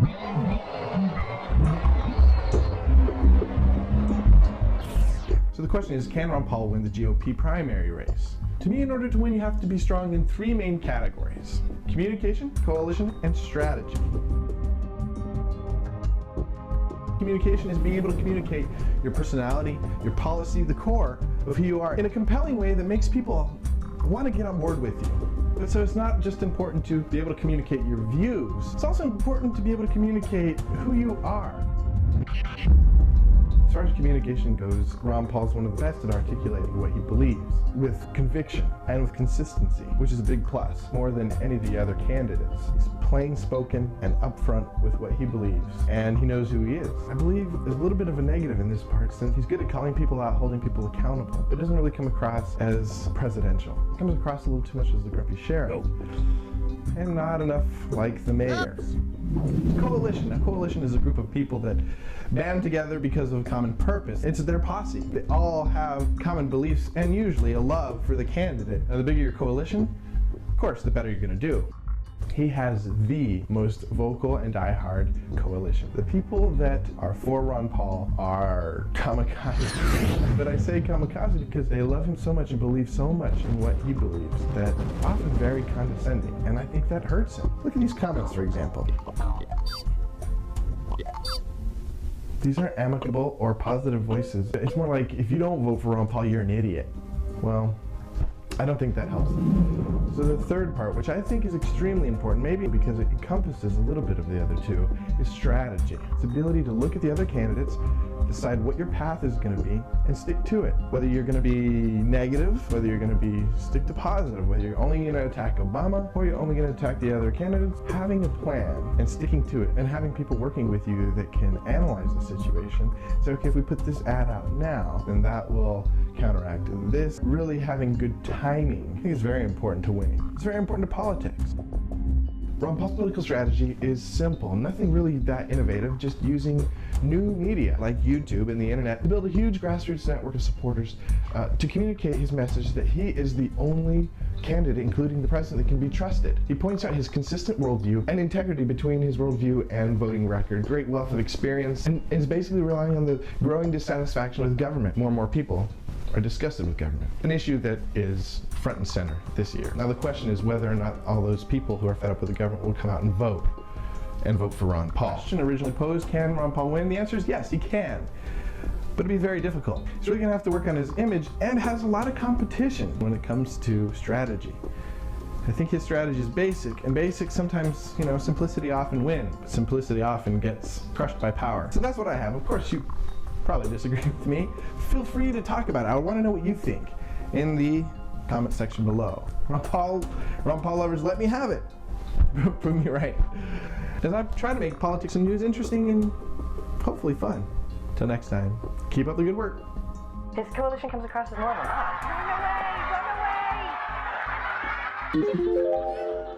So the question is, can Ron Paul win the GOP primary race? To me, in order to win, you have to be strong in three main categories: communication, coalition, and strategy. Communication is being able to communicate your personality, your policy, the core of who you are in a compelling way that makes people want to get on board with you. So it's not just important to be able to communicate your views, it's also important to be able to communicate who you are. As far as communication goes, Ron Paul's one of the best at articulating what he believes with conviction and with consistency, which is a big plus, more than any of the other candidates. He's plain spoken and upfront with what he believes, and he knows who he is. I believe there's a little bit of a negative in this part, since he's good at calling people out, holding people accountable, but it doesn't really come across as presidential. It comes across a little too much as the grumpy sheriff, and not enough like the mayor. Coalition. A coalition is a group of people that band together because of a common purpose. It's their posse. They all have common beliefs and usually a love for the candidate. Now, the bigger your coalition, of course, the better you're going to do. He has the most vocal and diehard coalition. The people that are for Ron Paul are kamikaze. But I say kamikaze because they love him so much and believe so much in what he believes that it's often very condescending, and I think that hurts him. Look at these comments, for example. These aren't amicable or positive voices. It's more like, if you don't vote for Ron Paul, you're an idiot. Well, I don't think that helps them. So the third part, which I think is extremely important, maybe because it encompasses a little bit of the other two, is strategy. It's the ability to look at the other candidates, decide what your path is going to be, and stick to it. Whether you're going to be negative, whether you're going to stick to positive, whether you're only going to attack Obama, or you're only going to attack the other candidates, having a plan and sticking to it, and having people working with you that can analyze the situation. So, okay, if we put this ad out now, then that will counteract this. Really having good timing, I think, is very important to winning. It's very important to politics. Ron Paul's political strategy is simple, nothing really that innovative, just using new media like YouTube and the internet to build a huge grassroots network of supporters to communicate his message that he is the only candidate, including the president, that can be trusted. He points out his consistent worldview and integrity between his worldview and voting record, great wealth of experience, and is basically relying on the growing dissatisfaction with government. More and more people are disgusted with government, an issue that is front and center this year. Now the question is whether or not all those people who are fed up with the government will come out and vote for Ron Paul. The question originally posed, can Ron Paul win? The answer is yes, he can. But it'd be very difficult. He's really gonna have to work on his image and has a lot of competition when it comes to strategy. I think his strategy is basic, and basic sometimes, simplicity often wins, but simplicity often gets crushed by power. So that's what I have. Of course, you probably disagree with me. Feel free to talk about it. I want to know what you think in the comment section below. Ron Paul lovers, let me have it. Prove me right. As I try to make politics and news interesting and hopefully fun. Till next time, keep up the good work. His coalition comes across as more of a mob. Run away! Run away!